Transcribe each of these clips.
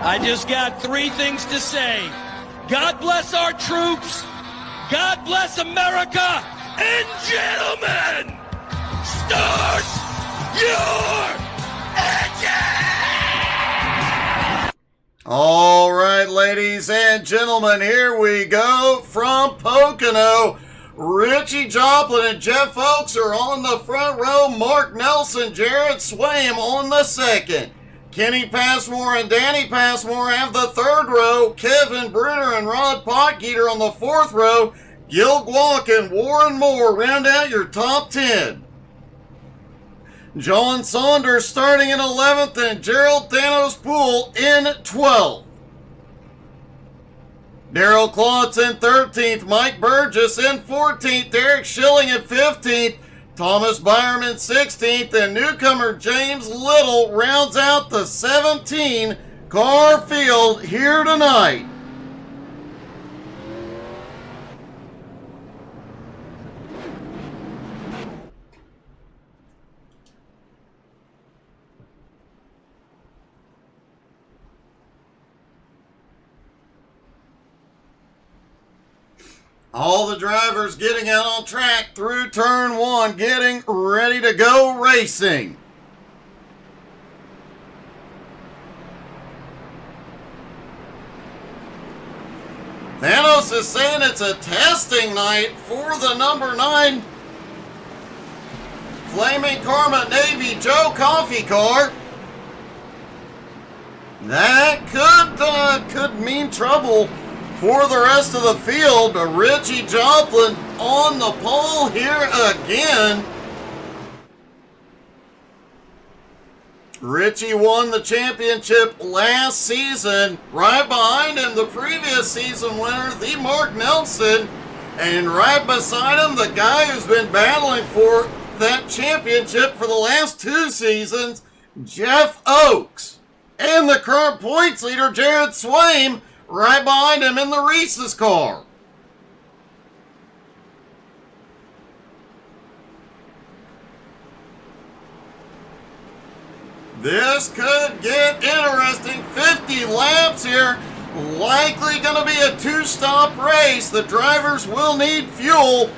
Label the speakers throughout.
Speaker 1: I just got three things to say. God bless our troops. God bless America. And gentlemen, start your engine!
Speaker 2: All right, ladies and gentlemen, here we go from Pocono. Richie Joplin and Jeff Oakes are on the front row. Mark Nelson, Jared Swaim on the second. Kenny Passmore and Danny Passmore have the third row. Kevin Bruner and Rod Potgieter on the fourth row. Gil Guac and Warren Moore round out your top 10. John Saunders starting in 11th and Gerald Thanos Poole in 12th. Daryl Klotz in 13th, Mike Burgess in 14th, Derek Schilling in 15th, Thomas Byerman 16th, and newcomer James Little rounds out the 17-car field here tonight. All the drivers getting out on track through turn one, getting ready to go racing. Thanos is saying it's a testing night for the number 9 Flaming Karma Navy Joe Coffee car. That could mean trouble for the rest of the field. Richie Joplin on the pole here again. Richie won the championship last season. Right behind him, the previous season winner, the Mark Nelson. And right beside him, the guy who's been battling for that championship for the last 2 seasons, Jeff Oakes. And the current points leader, Jared Swaim, right behind him in the Reese's car. This could get interesting. 50 laps here. Likely going to be a 2-stop race. The drivers will need fuel.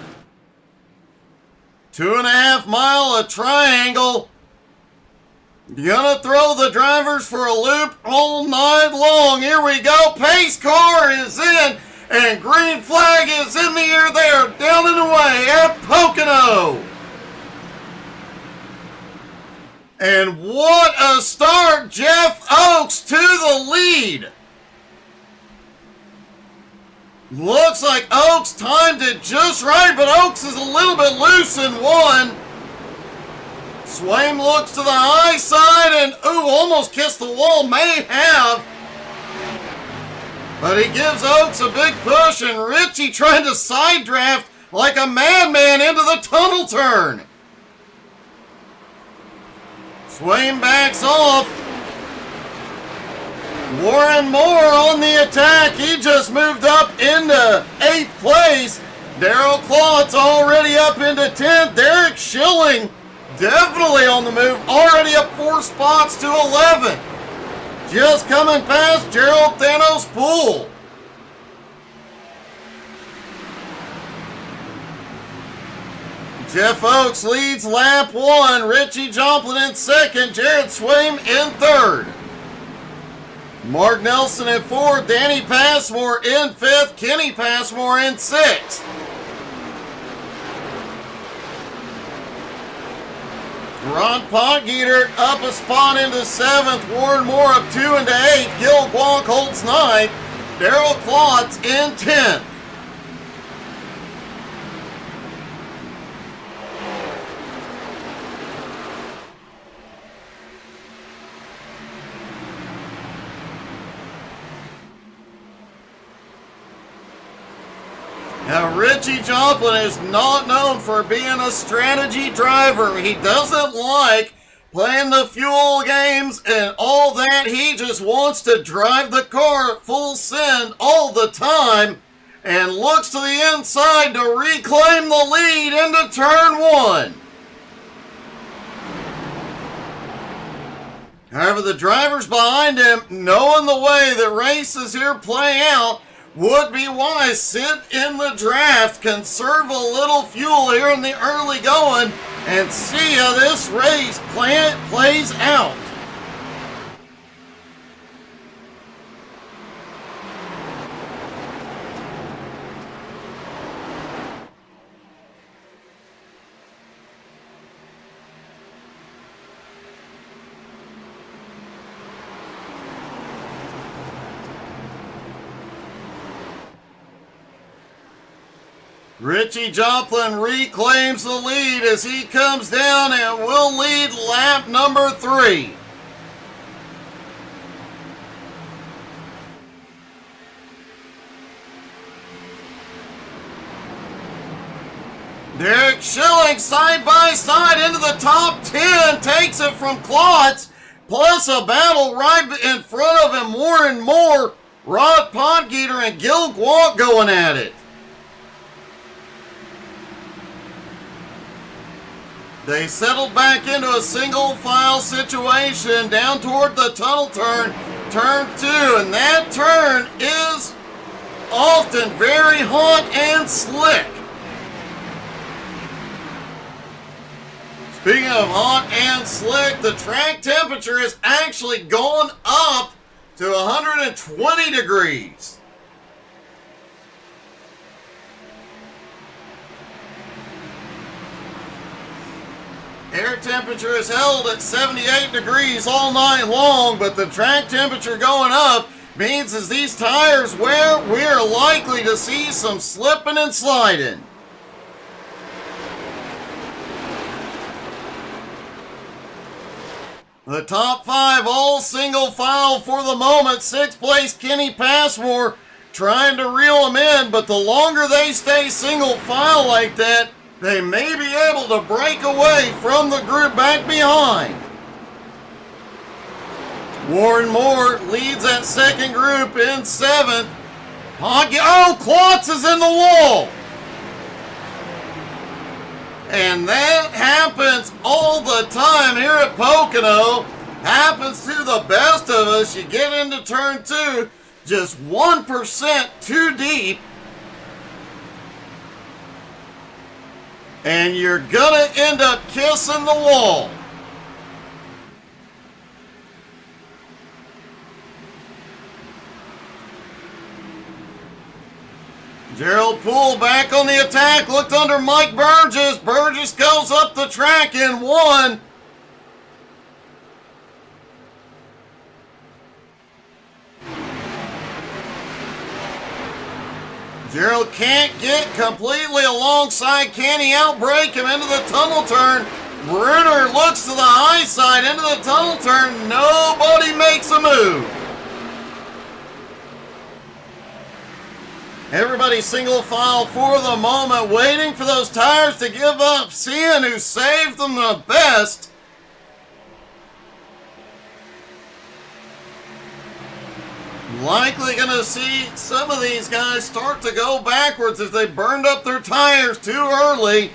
Speaker 2: 2.5 mile, a triangle. Gonna throw the drivers for a loop all night long. Here we go. Pace car is in, and green flag is in the air there, down and away at Pocono. And what a start. Jeff Oakes to the lead. Looks like Oakes timed it just right, but Oakes is a little bit loose in one. Swaim looks to the high side and, almost kissed the wall, may have. But he gives Oakes a big push, and Richie trying to side draft like a madman into the tunnel turn. Swaim backs off. Warren Moore on the attack. He just moved up into 8th place. Daryl Klotz already up into 10th. Derek Schilling definitely on the move, already up 4 spots to 11. Just coming past Gerald Thanos Poole. Jeff Oakes leads lap 1. Richie Joplin in 2nd. Jared Swaim in 3rd. Mark Nelson in 4th. Danny Passmore in 5th. Kenny Passmore in 6th. Ron Potgieter up a spot into 7th. Warren Moore up 2 into 8th. Gil Guac holds 9th. Daryl Klotz in 10th. Now, Richie Joplin is not known for being a strategy driver. He doesn't like playing the fuel games and all that. He just wants to drive the car at full send all the time and looks to the inside to reclaim the lead into turn 1. However, the drivers behind him, knowing the way that races here play out, would be wise. Sit in the draft, conserve a little fuel here in the early going, and see how this race plays out. Richie Joplin reclaims the lead as he comes down and will lead lap number 3. Derek Schilling side by side into the top 10, takes it from Klotz, plus a battle right in front of him more and more. Rod Podgeter and Gil Gwalt going at it. They settled back into a single file situation down toward the tunnel turn, turn 2, and that turn is often very hot and slick. Speaking of hot and slick, the track temperature is actually going up to 120 degrees. Air temperature is held at 78 degrees all night long, but the track temperature going up means as these tires wear, we're likely to see some slipping and sliding. The top 5 all single file for the moment. 6th place Kenny Passmore trying to reel them in, but the longer they stay single file like that, they may be able to break away from the group back behind. Warren Moore leads that second group in 7th. Oh, Klotz is in the wall. And that happens all the time here at Pocono. Happens to the best of us. You get into turn 2, just 1% too deep, and you're gonna end up kissing the wall. Gerald Poole back on the attack, looked under Mike Burgess. Burgess goes up the track in 1. Gerald can't get completely alongside. Can he outbrake him into the tunnel turn? Bruner looks to the high side into the tunnel turn. Nobody makes a move. Everybody single file for the moment, waiting for those tires to give up, seeing who saved them the best. Likely going to see some of these guys start to go backwards if they burned up their tires too early.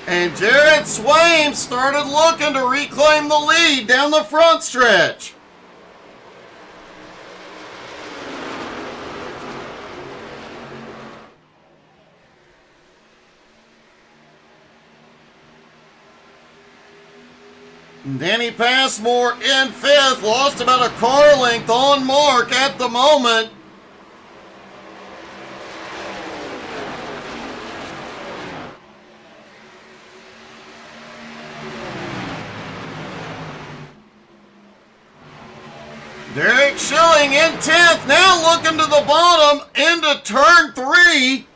Speaker 2: And Jared Swaim started looking to reclaim the lead down the front stretch. Danny Passmore in 5th, lost about a car length on Mark at the moment. Derek Schilling in 10th, now looking to the bottom into turn 3.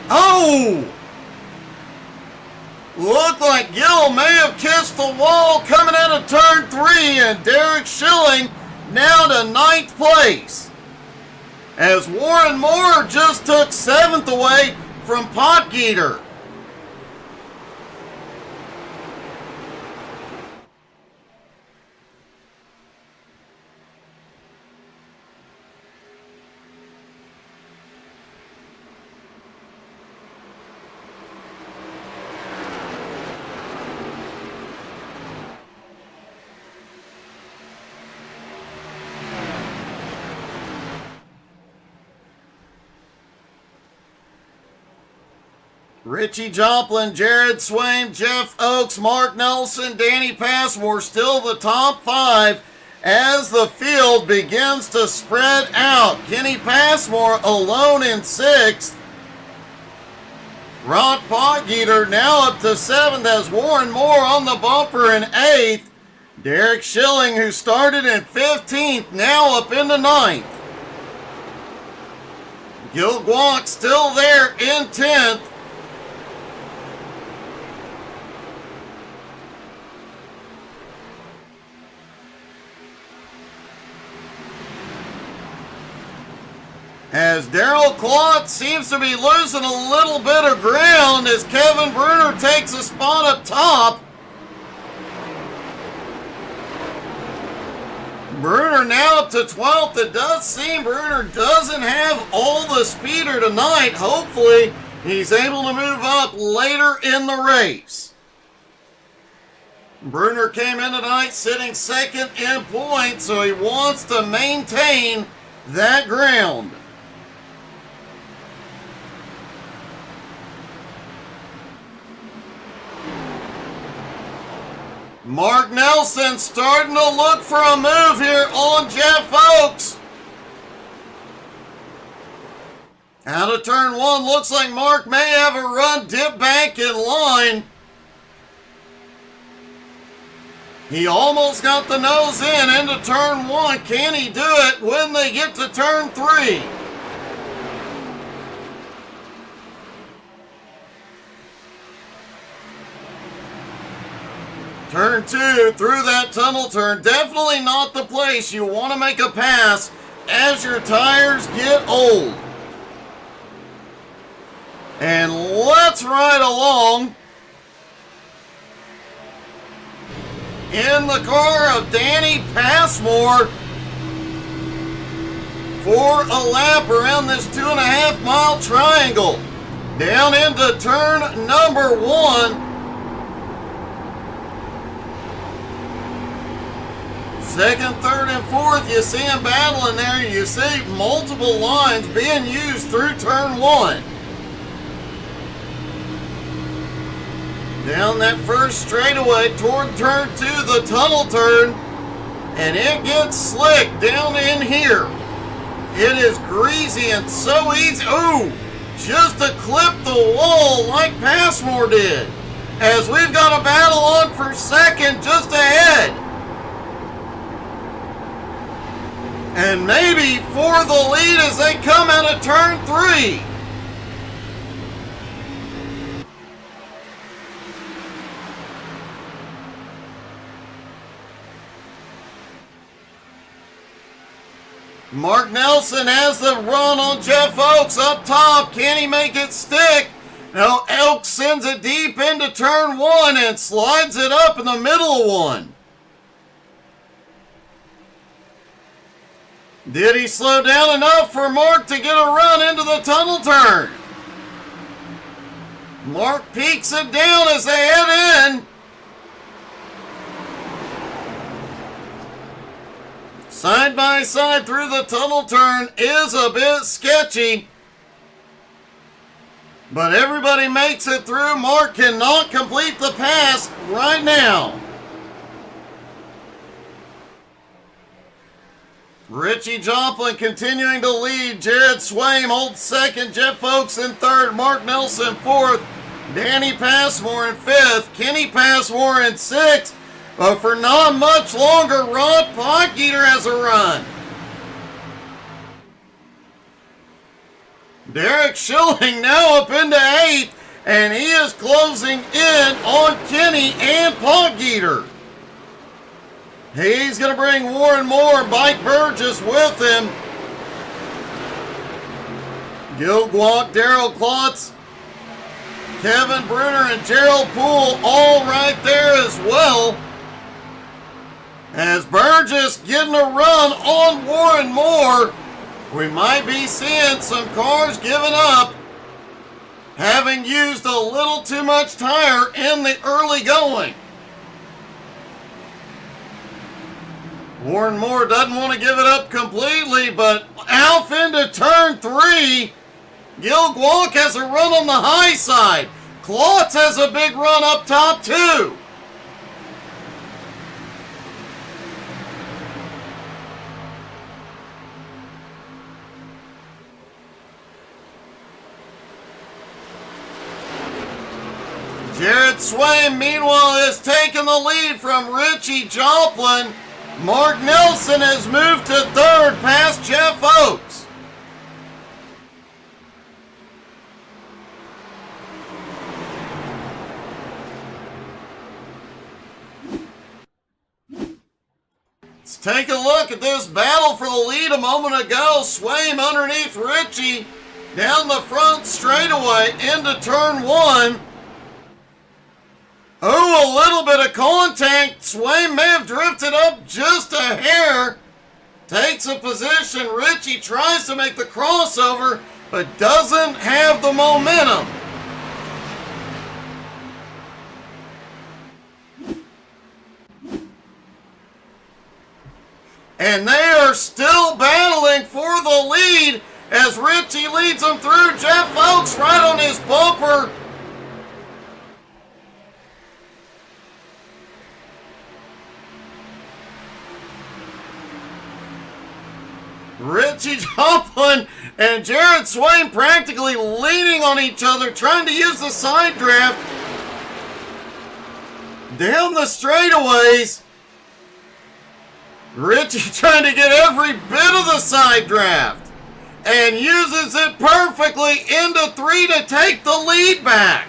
Speaker 2: Oh! Looked like Gill may have kissed the wall coming out of turn 3, and Derek Schilling now to 9th place. As Warren Moore just took 7th away from Podgeter. Richie Joplin, Jared Swain, Jeff Oakes, Mark Nelson, Danny Passmore still the top 5 as the field begins to spread out. Kenny Passmore alone in 6th. Rod Potgieter now up to 7th as Warren Moore on the bumper in 8th. Derek Schilling, who started in 15th, now up into 9th. Gil Guac still there in 10th. As Daryl Klotz seems to be losing a little bit of ground as Kevin Bruner takes a spot up top. Bruner now up to 12th. It does seem Bruner doesn't have all the speeder tonight. Hopefully, he's able to move up later in the race. Bruner came in tonight sitting 2nd in points, so he wants to maintain that ground. Mark Nelson starting to look for a move here on Jeff Oakes. Out of turn 1, looks like Mark may have a run dip back in line. He almost got the nose into turn 1. Can he do it when they get to turn 3? Turn 2 through that tunnel turn. Definitely not the place you want to make a pass as your tires get old. And let's ride along in the car of Danny Passmore for a lap around this 2.5 mile triangle. Down into turn number 1. Second, third, and fourth, you see them battling there. You see multiple lines being used through turn 1. Down that first straightaway toward turn 2, the tunnel turn, and it gets slick down in here. It is greasy and so easy. Ooh, just to clip the wall like Passmore did. As we've got a battle on for second just ahead. And maybe for the lead as they come out of turn 3. Mark Nelson has the run on Jeff Oakes up top. Can he make it stick? No, Oakes sends it deep into turn 1 and slides it up in the middle of 1. Did he slow down enough for Mark to get a run into the tunnel turn? Mark peeks it down as they head in. Side by side through the tunnel turn is a bit sketchy. But everybody makes it through. Mark cannot complete the pass right now. Richie Joplin continuing to lead. Jared Swaim holds second. Jeff Oakes in third. Mark Nelson fourth. Danny Passmore in fifth. Kenny Passmore in sixth. But for not much longer, Rod Potgieter has a run. Derek Schilling now up into eighth. And he is closing in on Kenny and Potgieter. He's going to bring Warren Moore, Mike Burgess with him. Gil Guac, Daryl Klotz, Kevin Bruner, and Gerald Poole all right there as well. As Burgess getting a run on Warren Moore, we might be seeing some cars giving up, having used a little too much tire in the early going. Warren Moore doesn't want to give it up completely, but off into turn 3. Gil Guanc has a run on the high side. Klotz has a big run up top too. Jared Swain, meanwhile, has taken the lead from Richie Joplin. Mark Nelson has moved to third past Jeff Oakes. Let's take a look at this battle for the lead a moment ago. Swain underneath Richie down the front straightaway into turn one. Oh, a little bit of contact. Swain may have drifted up just a hair. Takes a position. Richie tries to make the crossover, but doesn't have the momentum. And they are still battling for the lead as Richie leads them through. Jeff Oakes right on his bumper. Richie Joplin and Jared Swain practically leaning on each other, trying to use the side draft down the straightaways. Richie trying to get every bit of the side draft and uses it perfectly into three to take the lead back.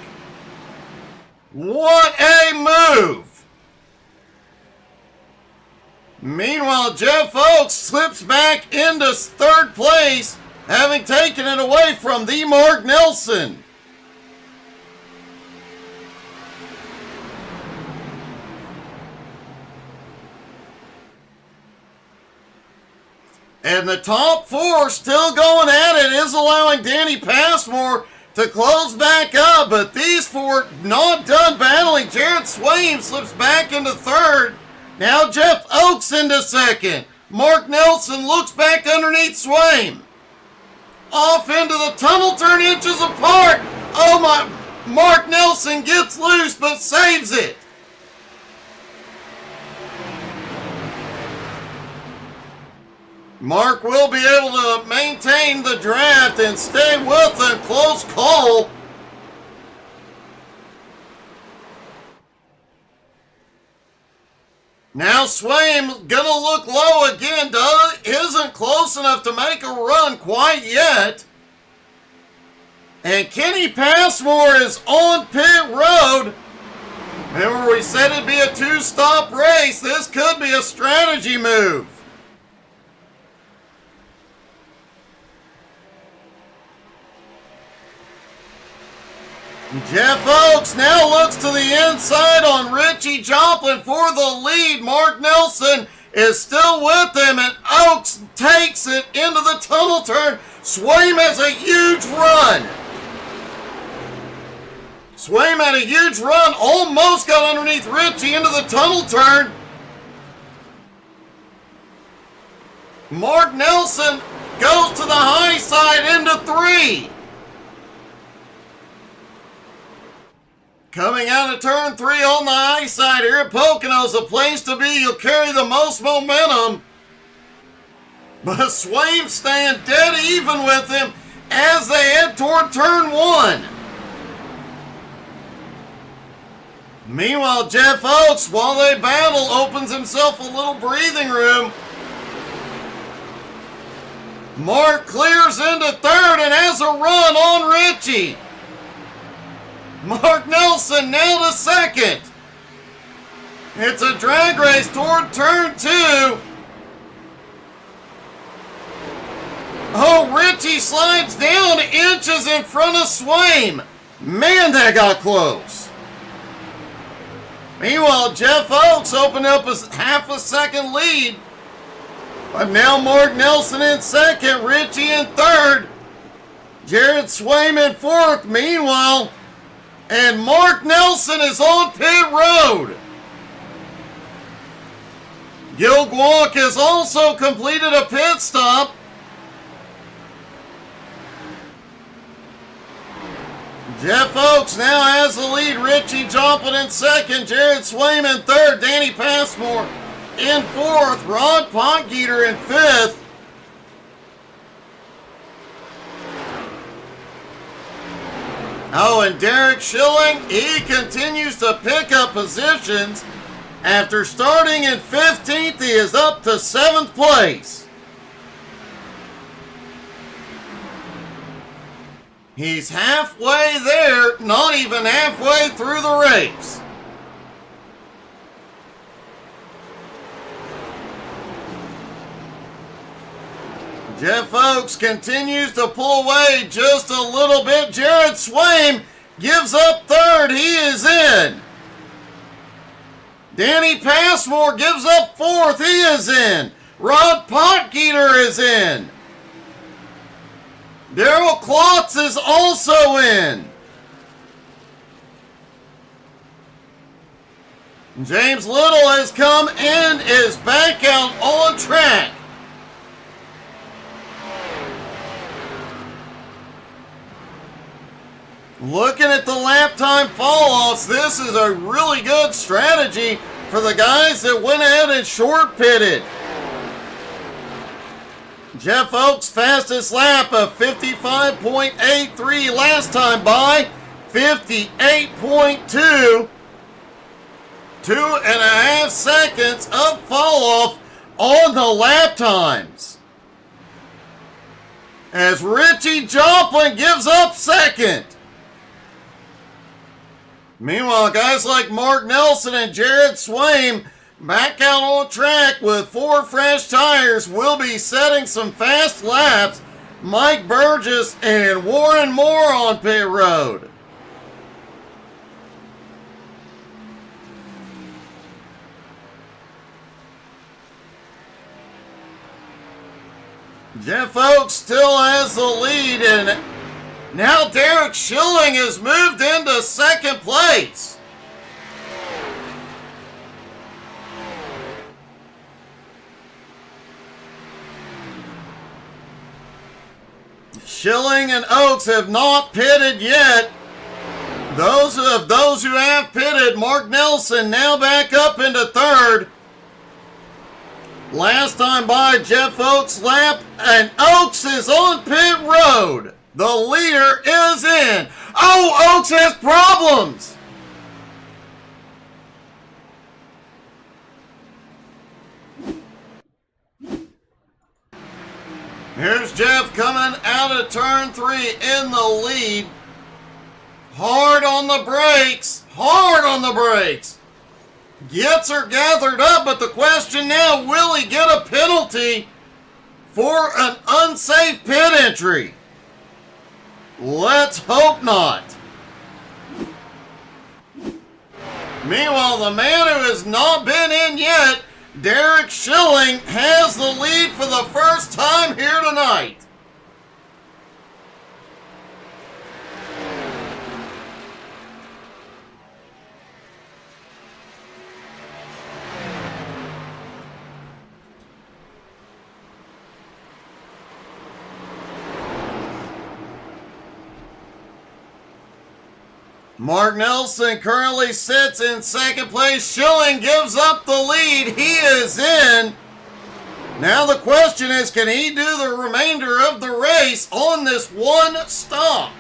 Speaker 2: What a move! Meanwhile, Jeff Oakes slips back into third place, having taken it away from the Mark Nelson. And the top four still going at it, is allowing Danny Passmore to close back up, but these four not done battling. Jared Swain slips back into third. Now Jeff Oakes into second. Mark Nelson looks back underneath Swain. Off into the tunnel turn, inches apart. Oh my, Mark Nelson gets loose but saves it. Mark will be able to maintain the draft and stay with them. Close call. Now Swain gonna look low again. Isn't close enough to make a run quite yet. And Kenny Passmore is on pit road. Remember we said it'd be a two-stop race. This could be a strategy move. Jeff Oakes now looks to the inside on Richie Joplin for the lead. Mark Nelson is still with him, and Oakes takes it into the tunnel turn. Swain has a huge run. Swain had a huge run, almost got underneath Richie into the tunnel turn. Mark Nelson goes to the high side into three. Coming out of turn three on the high side here at Pocono is a place to be. You'll carry the most momentum. But Swain staying dead even with him as they head toward turn one. Meanwhile, Jeff Oakes, while they battle, opens himself a little breathing room. Mark clears into third and has a run on Richie. Mark Nelson now to second. It's a drag race toward turn two. Oh, Richie slides down inches in front of Swain. Man, that got close. Meanwhile, Jeff Oakes opened up a half a second lead. But now Mark Nelson in second, Richie in third, Jared Swain in fourth. Meanwhile, and Mark Nelson is on pit road. Gil Guanc has also completed a pit stop. Jeff Oakes now has the lead. Richie Joplin in second. Jared Swaim in third. Danny Passmore in fourth. Rod Potgieter in fifth. Oh, and Derek Schilling, he continues to pick up positions. After starting in 15th, he is up to 7th place. He's halfway there, not even halfway through the race. Jeff Oakes continues to pull away just a little bit. Jared Swaim gives up third. He is in. Danny Passmore gives up fourth. He is in. Rod Potgieter is in. Daryl Klotz is also in. James Little has come in, is back out on track. Looking at the lap time fall-offs, this is a really good strategy for the guys that went ahead and short pitted. Jeff Oakes' fastest lap of 55.83 last time by 58.2. 2.5 seconds of fall-off on the lap times. As Richie Joplin gives up second. Meanwhile, guys like Mark Nelson and Jared Swaim back out on track with 4 fresh tires. Will be setting some fast laps. Mike Burgess and Warren Moore on pit road. Jeff Oakes still has the lead, and now Derek Schilling has moved into second place. Schilling and Oakes have not pitted yet. Those who have pitted, Mark Nelson now back up into third. Last time by, Jeff Oakes' lap, and Oakes is on pit road. The leader is in. Oh, Oakes has problems. Here's Jeff coming out of turn 3 in the lead. Hard on the brakes. Hard on the brakes. Gets her gathered up, but the question now, will he get a penalty for an unsafe pit entry? Let's hope not. Meanwhile, the man who has not been in yet, Derek Schilling, has the lead for the first time here tonight. Mark Nelson currently sits in second place. Schilling gives up the lead. He is in. Now the question is, can he do the remainder of the race on this one stop?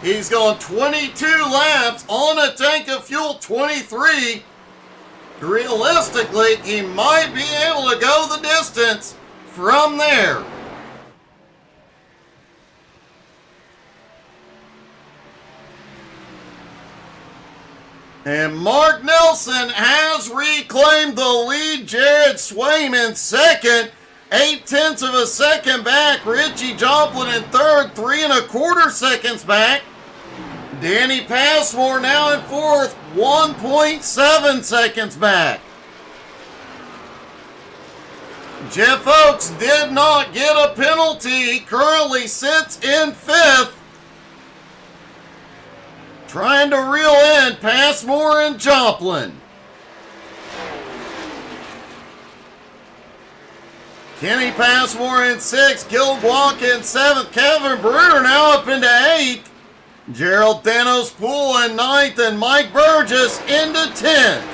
Speaker 2: He's gone 22 laps on a tank of fuel 23. Realistically, he might be able to go the distance from there. And Mark Nelson has reclaimed the lead. Jared Swaim in second. 0.8 of a second back. Richie Joplin in third. 3.25 seconds back. Danny Passmore now in fourth. 1.7 seconds back. Jeff Oakes did not get a penalty. He currently sits in fifth. Trying to reel in Passmore and Joplin. Kenny Passmore in sixth. Gil Guac in seventh. Kevin Bruder now up into eighth. Gerald Thanos Poole in 9th and Mike Burgess into 10th.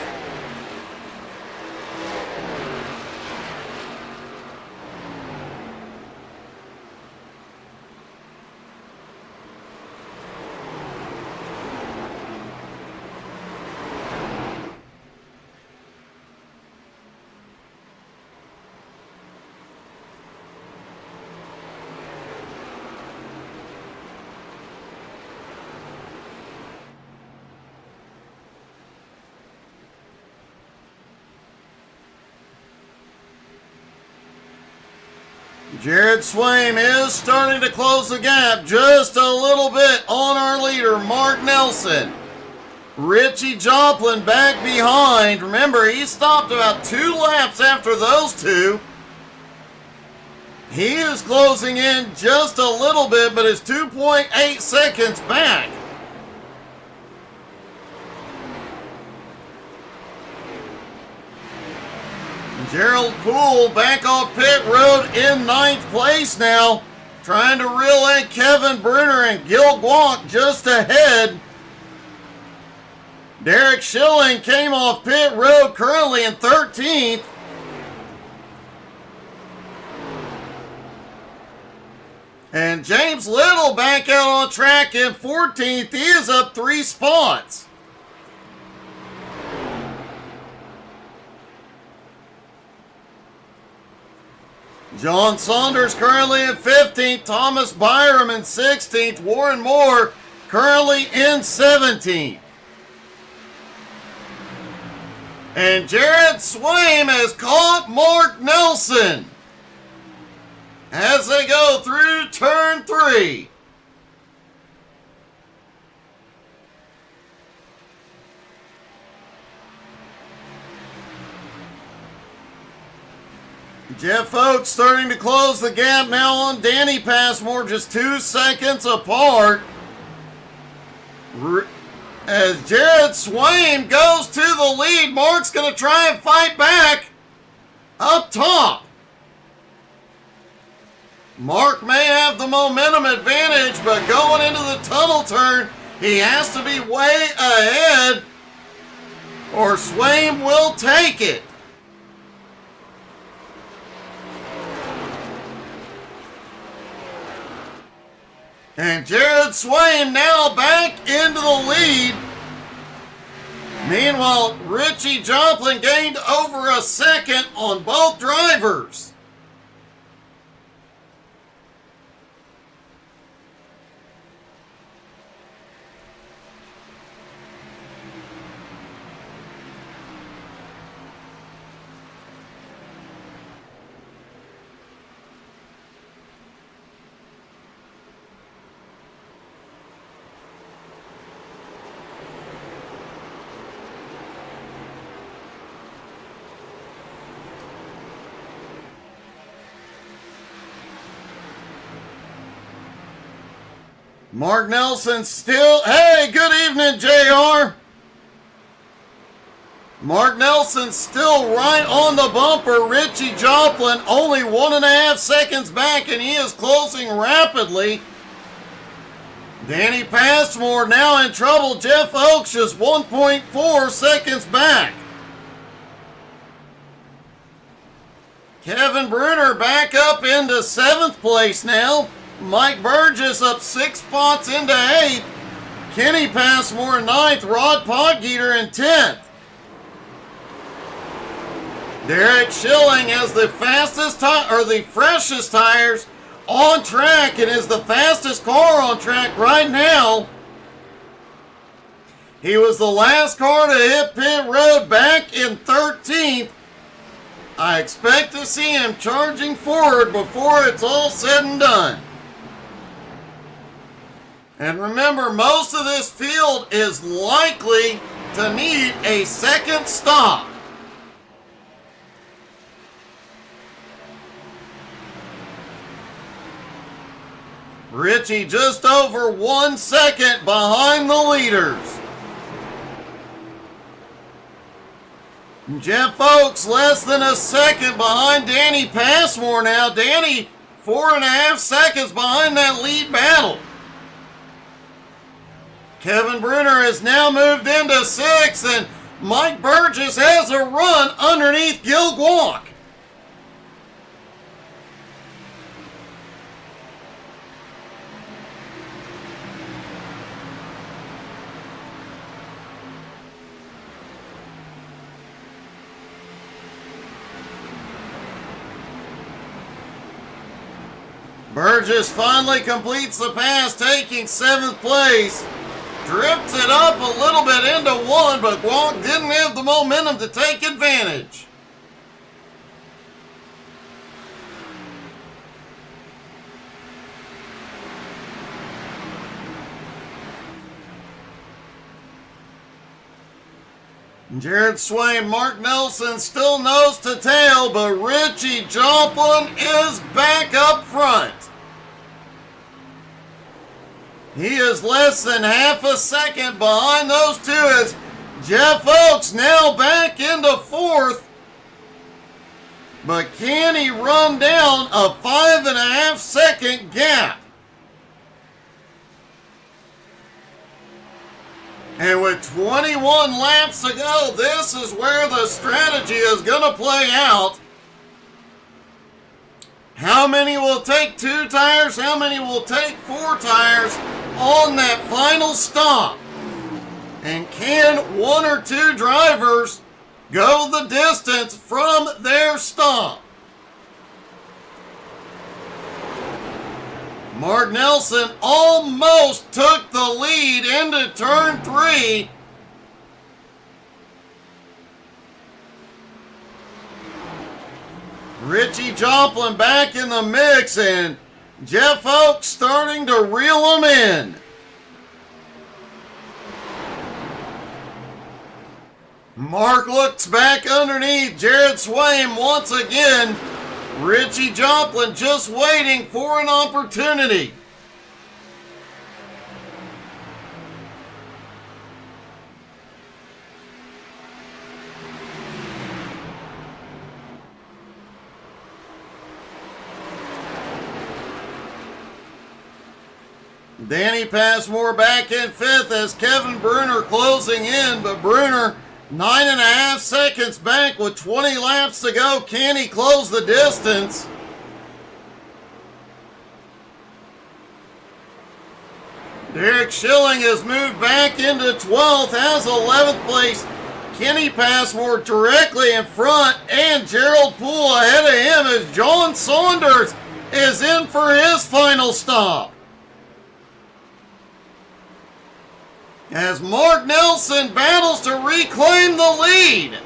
Speaker 2: Jared Swaim is starting to close the gap just a little bit on our leader, Mark Nelson. Richie Joplin back behind. Remember, he stopped about 2 laps after those two. He is closing in just a little bit, but is 2.8 seconds back. Gerald Poole back off pit road in 9th place now, trying to reel in Kevin Bruner and Gil Guanc just ahead. Derek Schilling came off pit road currently in 13th. And James Little back out on track in 14th. He is up 3 spots. John Saunders currently in 15th. Thomas Byram in 16th. Warren Moore currently in 17th. And Jared Swaim has caught Mark Nelson as they go through turn 3. Jeff Oakes starting to close the gap now on Danny Passmore, just 2 seconds apart. As Jared Swaim goes to the lead, Mark's going to try and fight back up top. Mark may have the momentum advantage, but going into the tunnel turn, he has to be way ahead, or Swaim will take it. And Jared Swaim now back into the lead. Meanwhile, Richie Joplin gained over a second on both drivers. Mark Nelson still, hey, good evening, JR. Mark Nelson still right on the bumper. Richie Joplin only 1.5 seconds back, and he is closing rapidly. Danny Passmore now in trouble. Jeff Oakes just 1.4 seconds back. Kevin Bruner back up into 7th place now. Mike Burgess up 6 spots into 8th. Kenny Passmore in 9th. Rod Podgeter in 10th. Derek Schilling has the fastest the freshest tires on track and is the fastest car on track right now. He was the last car to hit pit road back in 13th. I expect to see him charging forward before it's all said and done. And remember, most of this field is likely to need a second stop. Richie just over 1 second behind the leaders. Jeff Oakes less than a second behind Danny Passmore now. Danny 4.5 seconds behind that lead battle. Kevin Bruner has now moved into 6th, and Mike Burgess has a run underneath Gil Guac. Burgess finally completes the pass, taking 7th place. Drifts it up a little bit into 1, but Guac didn't have the momentum to take advantage. Jared Swain, Mark Nelson still nose to tail, but Richie Joplin is back up front. He is less than half a second behind those two as Jeff Oakes now back into 4th. But can he run down a 5.5 second gap? And with 21 laps to go, this is where the strategy is going to play out. How many will take 2 tires? How many will take 4 tires on that final stop? And can 1 or 2 drivers go the distance from their stop? Mark Nelson almost took the lead into turn 3. Richie Joplin back in the mix, and Jeff Oakes starting to reel him in. Mark looks back underneath Jared Swain once again. Richie Joplin just waiting for an opportunity. Danny Passmore back in 5th as Kevin Bruner closing in, but Bruner 9.5 seconds back with 20 laps to go. Can he close the distance? Derek Schilling has moved back into 12th, has 11th place. Kenny Passmore directly in front, and Gerald Poole ahead of him as John Saunders is in for his final stop. As Mark Nelson battles to reclaim the lead.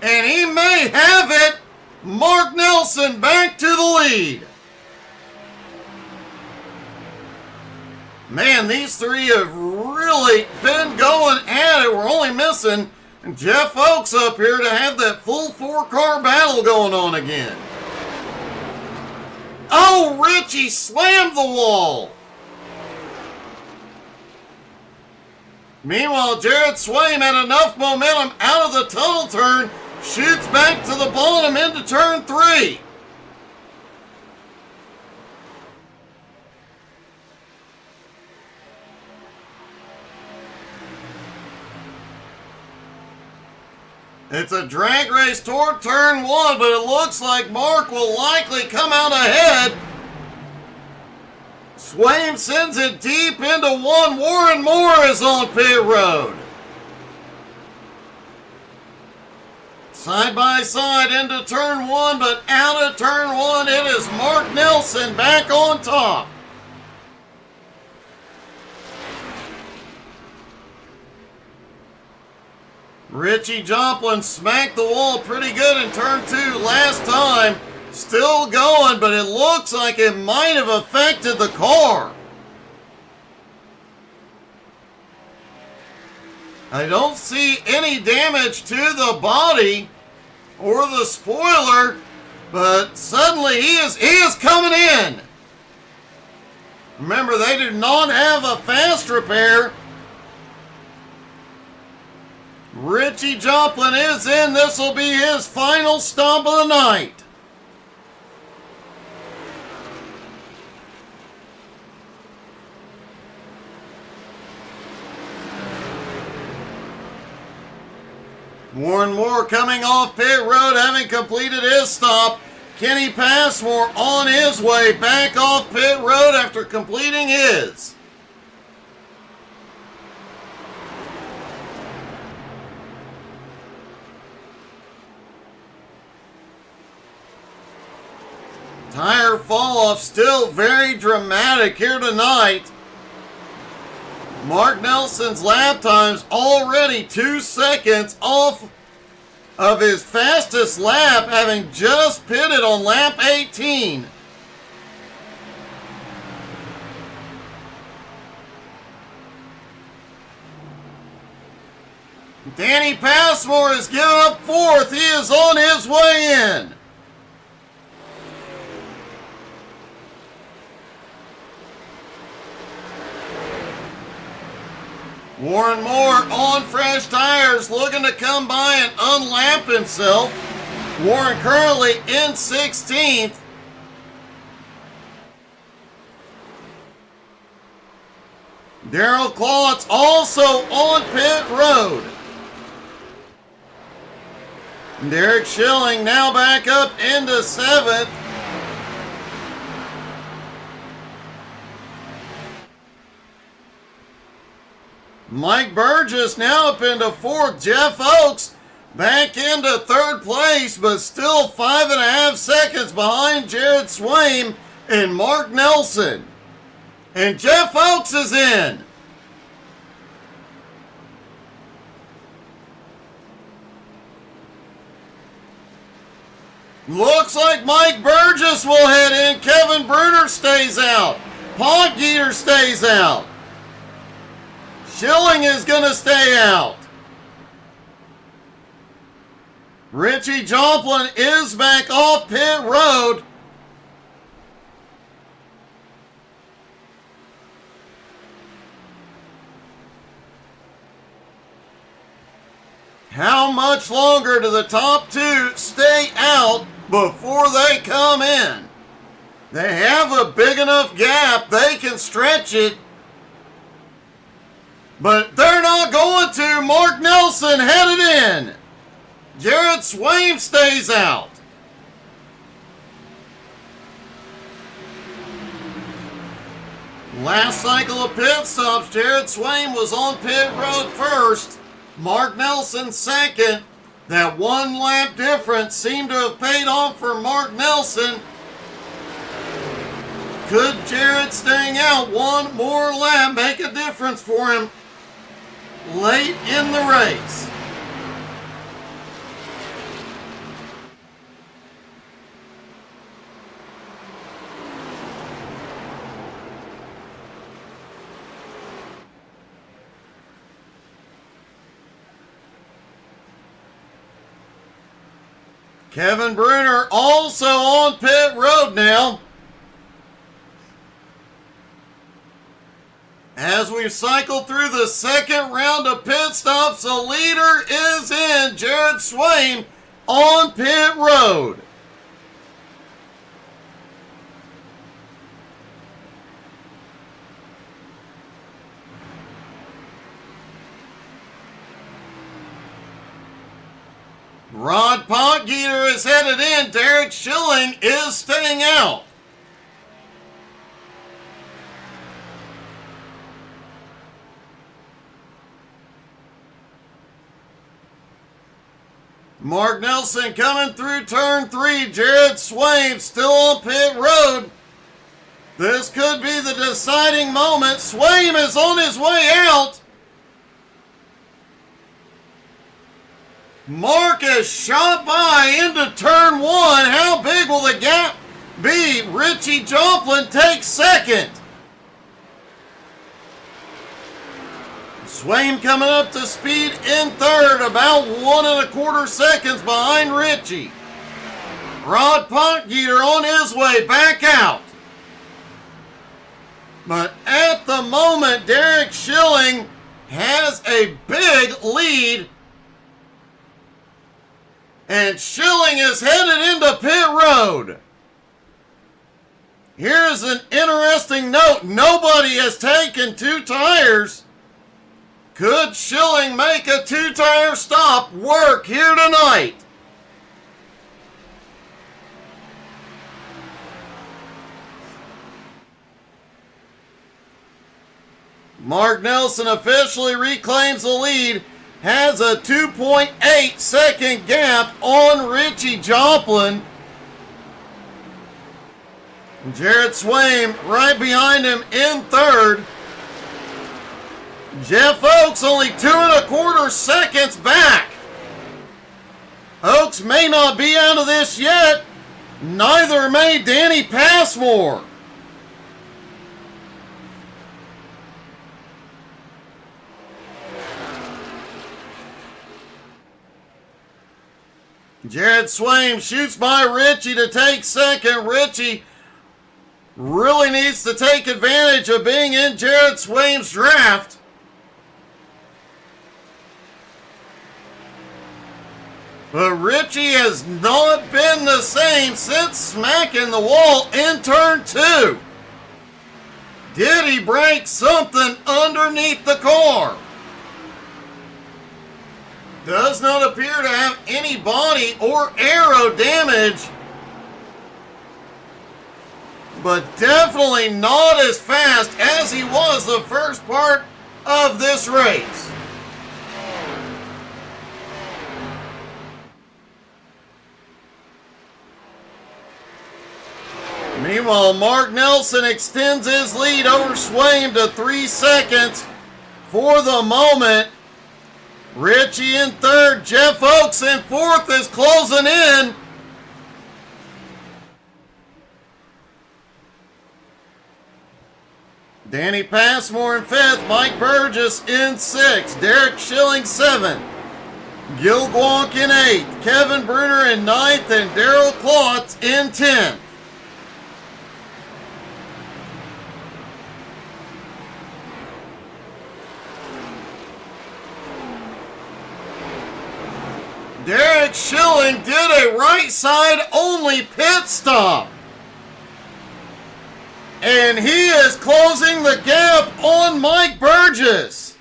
Speaker 2: And he may have it. Mark Nelson back to the lead. Man, these three have really been going at it. We're only missing Jeff Oakes up here to have that full 4-car battle going on again. Oh, Richie slammed the wall. Meanwhile, Jared Swain had enough momentum out of the tunnel turn, shoots back to the bottom into turn 3. It's a drag race toward turn 1, but it looks like Mark will likely come out ahead. Swain sends it deep into 1. Warren Moore is on pit road. Side by side into turn 1, but out of turn 1, it is Mark Nelson back on top. Richie Joplin smacked the wall pretty good in turn 2 last time. Still going, but it looks like it might have affected the car. I don't see any damage to the body or the spoiler, but suddenly he is coming in. Remember, they do not have a fast repair. Richie Joplin is in. This will be his final stop of the night. Warren Moore coming off pit road, having completed his stop. Kenny Passmore on his way back off pit road after completing his. Tire fall off still very dramatic here tonight. Mark Nelson's lap time's already 2 seconds off of his fastest lap, having just pitted on lap 18. Danny Passmore is giving up fourth. He is on his way in. Warren Moore on fresh tires, looking to come by and unlap himself. Warren currently in 16th. Darrell Clawitz also on pit road. Derek Schilling now back up into 7th. Mike Burgess now up into 4th. Jeff Oakes back into 3rd place, but still 5.5 seconds behind Jared Swaim and Mark Nelson. And Jeff Oakes is in. Looks like Mike Burgess will head in. Kevin Bruner stays out. Podgeter stays out. Schilling is going to stay out. Richie Joplin is back off pit road. How much longer do the top 2 stay out before they come in? They have a big enough gap. They can stretch it. But they're not going to. Mark Nelson headed in. Jared Swaim stays out. Last cycle of pit stops, Jared Swaim was on pit road first. Mark Nelson second. That 1 lap difference seemed to have paid off for Mark Nelson. Could Jared staying out 1 more lap make a difference for him late in the race? Kevin Bruner also on pit road now. As we cycle through the second round of pit stops, the leader is in. Jared Swaim on pit road. Rod Podgeter is headed in. Derek Schilling is staying out. Mark Nelson coming through turn 3. Jared Swaim still on pit road. This could be the deciding moment. Swaim is on his way out. Mark is shot by into turn 1. How big will the gap be? Richie Joplin takes second. Swaim coming up to speed in third, about 1.25 seconds behind Richie. Rod Podgeter on his way back out. But at the moment, Derek Schilling has a big lead. And Schilling is headed into pit road. Here's an interesting note. Nobody has taken 2 tires Could Schilling make a two-tire stop work here tonight? Mark Nelson officially reclaims the lead, has a 2.8 second gap on Richie Joplin. Jared Swaim right behind him in third. Jeff Oakes only 2.25 seconds back. Oakes may not be out of this yet. Neither may Danny Passmore. Jared Swaim shoots by Richie to take second. Richie really needs to take advantage of being in Jared Swaim's draft. But Richie has not been the same since smacking the wall in turn 2. Did he break something underneath the car? Does not appear to have any body or aero damage, but definitely not as fast as he was the first part of this race. Meanwhile, Mark Nelson extends his lead over Swaim to 3 seconds for the moment. Richie in third, Jeff Oakes in fourth is closing in. Danny Passmore in fifth, Mike Burgess in sixth, Derek Schilling seventh, Gil Guanc in eighth, Kevin Bruner in ninth, and Daryl Klotz in 10th. Derek Schilling did a right side only pit stop. And he is closing the gap on Mike Burgess.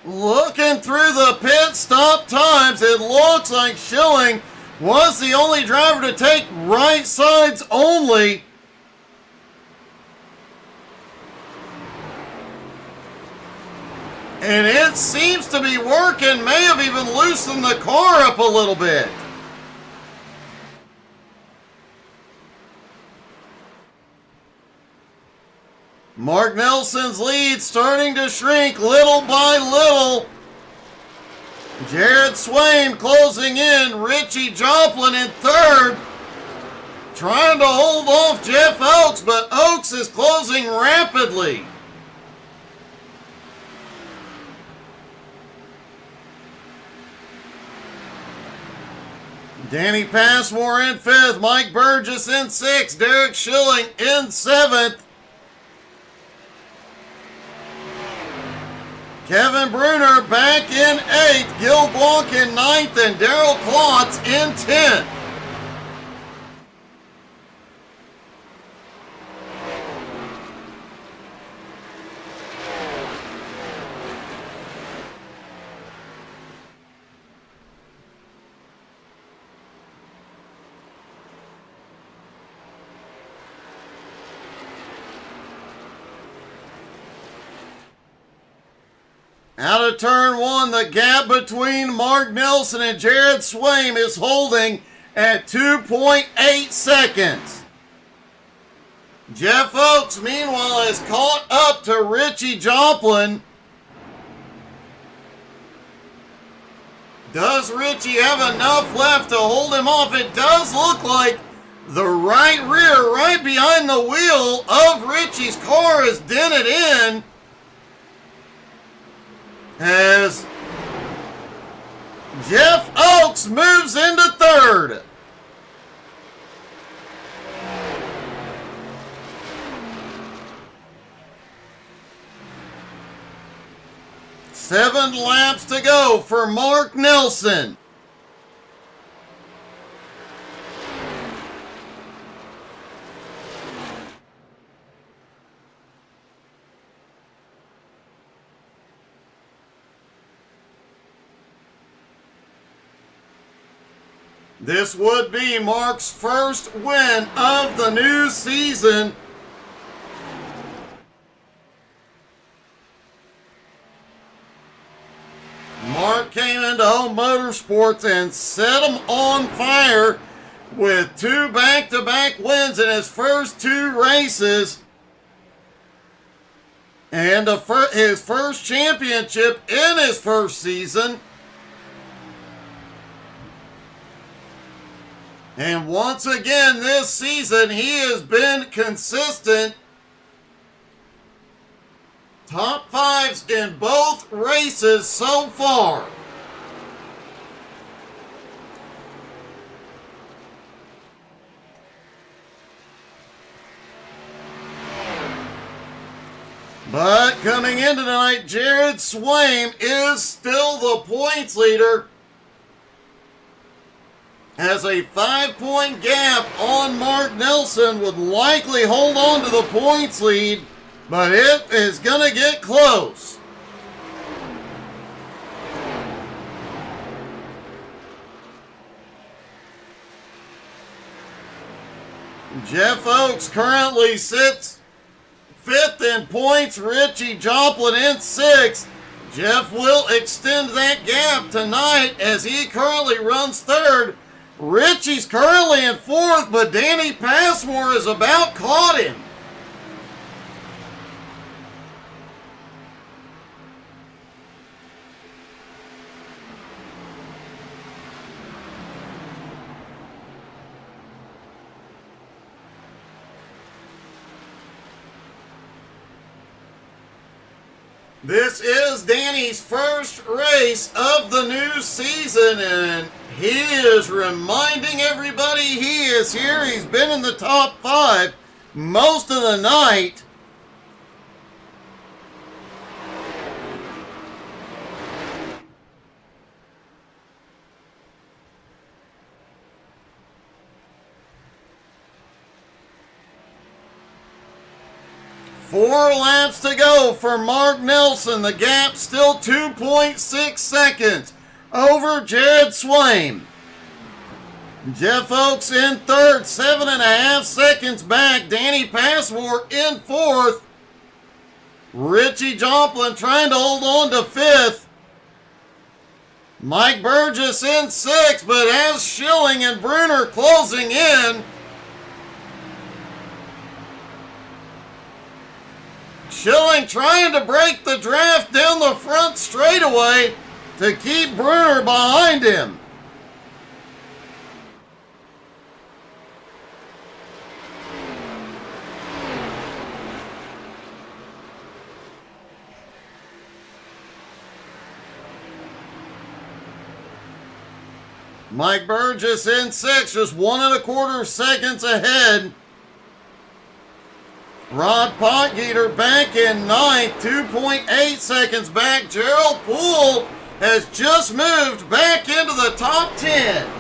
Speaker 2: Looking through the pit stop times, it looks like Schilling was the only driver to take right sides only. And it seems to be working, may have even loosened the car up a little bit. Mark Nelson's lead starting to shrink little by little. Jared Swaim closing in. Richie Joplin in third. Trying to hold off Jeff Oakes, but Oakes is closing rapidly. Danny Passmore in fifth. Mike Burgess in sixth. Derek Schilling in seventh. Kevin Bruner back in 8th, Gil Guanc in 9th, and Daryl Klotz in 10th. Out of turn 1, the gap between Mark Nelson and Jared Swaim is holding at 2.8 seconds. Jeff Oakes, meanwhile, is caught up to Richie Joplin. Does Richie have enough left to hold him off? It does look like the right rear, right behind the wheel of Richie's car is dented in. As Jeff Oakes moves into third. 7 laps to go for Mark Nelson. This would be Mark's first win of the new season. Mark came into Home Motorsports and set them on fire with 2 back-to-back wins in his first 2 races. And his first championship in his first season. And once again this season, he has been consistent. Top 5s in both races so far. But coming into tonight, Jared Swaim is still the points leader. Has a 5-point gap on Mark Nelson, would likely hold on to the points lead, but it is going to get close. Jeff Oakes currently sits 5th in points, Richie Joplin in 6th. Jeff will extend that gap tonight as he currently runs 3rd. Richie's currently in 4th, but Danny Passmore has about caught him. This is Danny's first race of the new season, and he is reminding everybody he is here. He's been in the top 5 most of the night. Four laps to go for Mark Nelson. The gap still 2.6 seconds over Jared Swaim. Jeff Oakes in 3rd, 7.5 seconds back. Danny Passmore in 4th. Richie Joplin trying to hold on to 5th. Mike Burgess in 6th, but has Schilling and Bruner closing in. Schilling trying to break the draft down the front straightaway to keep Bruner behind him. Mike Burgess in 6th, just 1.25 seconds ahead. Rod Potgieter back in 9th, 2.8 seconds back. Gerald Poole has just moved back into the top 10.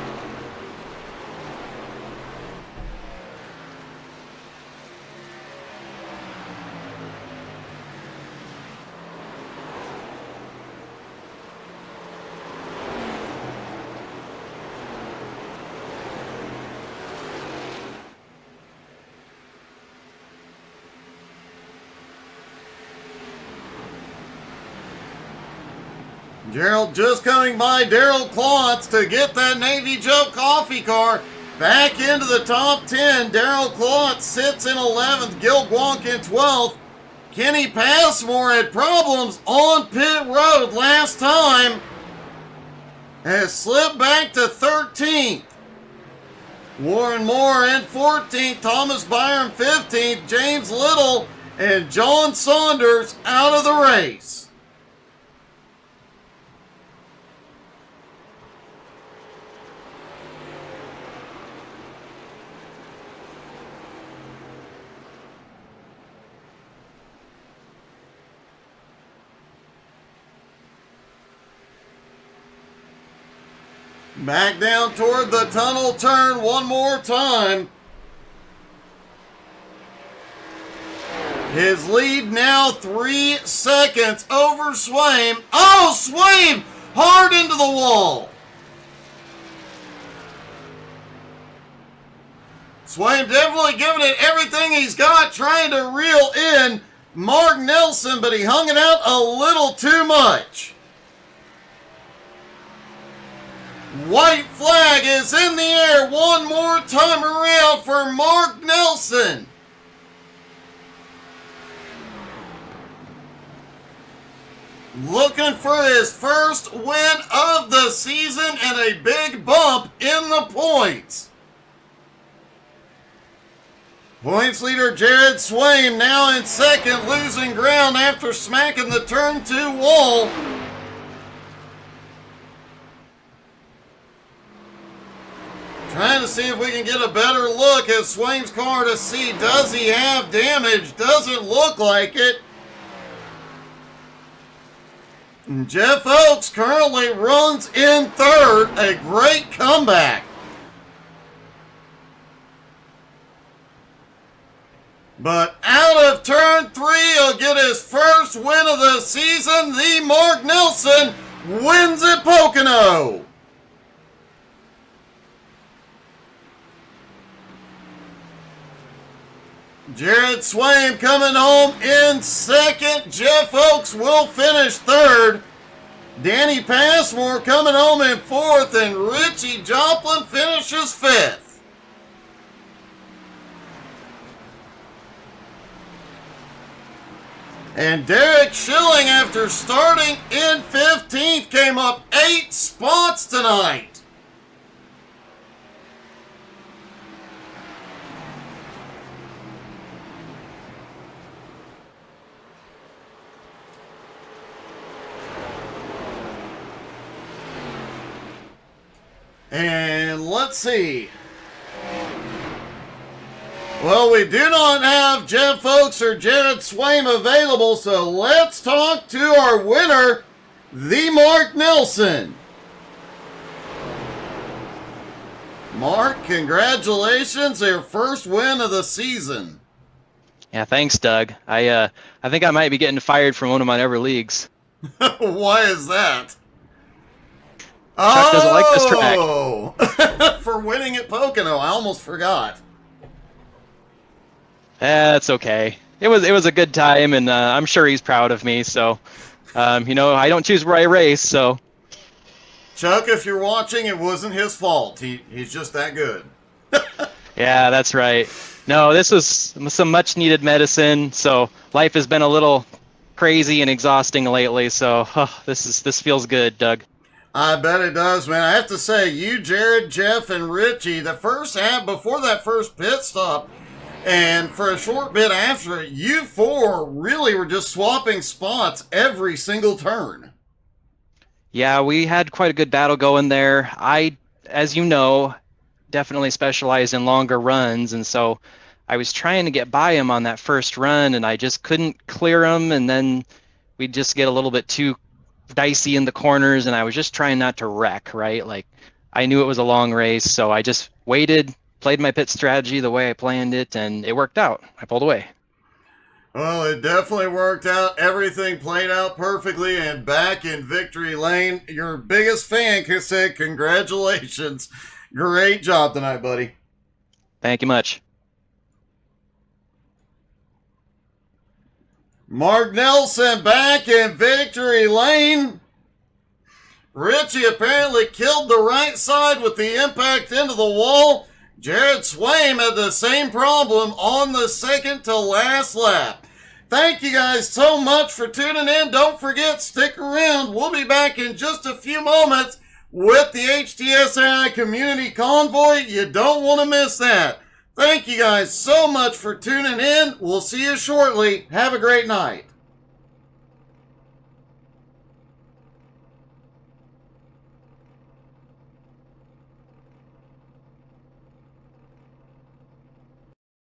Speaker 2: Gerald just coming by Darrell Klotz to get that Navy Joe coffee car back into the top 10. Darrell Klotz sits in 11th, Gil Guanc in 12th. Kenny Passmore had problems on pit road last time. Has slipped back to 13th. Warren Moore in 14th, Thomas Byron 15th, James Little and John Saunders out of the race. Back down toward the tunnel turn one more time. His lead now 3 seconds over Swaim. Oh, Swaim! Hard into the wall. Swaim definitely giving it everything he's got, trying to reel in Mark Nelson, but he hung it out a little too much. White flag is in the air one more time around for Mark Nelson. Looking for his first win of the season and a big bump in the points. Points leader Jared Swaim now in second, losing ground after smacking the turn 2 wall. Trying to see if we can get a better look at Swaim's car to see, does he have damage? Doesn't look like it. And Jeff Oakes currently runs in third. A great comeback. But out of turn 3, he'll get his first win of the season. The Mark Nelson wins at Pocono. Jared Swaim coming home in second. Jeff Oakes will finish third. Danny Passmore coming home in fourth, and Richie Joplin finishes fifth. And Derek Schilling, after starting in 15th, came up 8 spots tonight. And let's see. Well, we do not have Jeff Oakes or Jared Swaim available, so let's talk to our winner, the Mark Nelson. Mark, congratulations, your first win of the season.
Speaker 3: Yeah, thanks, Doug. I think I might be getting fired from one of my other leagues.
Speaker 2: Why is that?
Speaker 3: Chuck doesn't like this track.
Speaker 2: For winning at Pocono, I almost forgot.
Speaker 3: That's okay. It was a good time, and I'm sure he's proud of me. So, I don't choose where I race. So,
Speaker 2: Chuck, if you're watching, it wasn't his fault. He's just that good.
Speaker 3: yeah, that's right. No, this was some much needed medicine. So life has been a little crazy and exhausting lately. So this feels good, Doug.
Speaker 2: I bet it does, man. I have to say, you, Jared, Jeff, and Richie, the first half before that first pit stop, and for a short bit after it, you four really were just swapping spots every single turn.
Speaker 3: Yeah, we had quite a good battle going there. I, as you know, definitely specialize in longer runs, and so I was trying to get by him on that first run, and I just couldn't clear him, and then we'd just get a little bit too dicey in the corners, and I was just trying not to wreck, right? Like, I knew it was a long race, so I just waited, played my pit strategy the way I planned it, and it worked out. I pulled away.
Speaker 2: Well, it definitely worked out. Everything played out perfectly, and back in victory lane, your biggest fan can say congratulations. Great job tonight, buddy.
Speaker 3: Thank you much.
Speaker 2: Mark Nelson back in victory lane. Richie apparently killed the right side with the impact into the wall. Jared Swaim had the same problem on the second to last lap. Thank you guys so much for tuning in. Don't forget, stick around. We'll be back in just a few moments with the HTSI Community Convoy. You don't want to miss that. Thank you guys so much for tuning in. We'll see you shortly. Have a great night.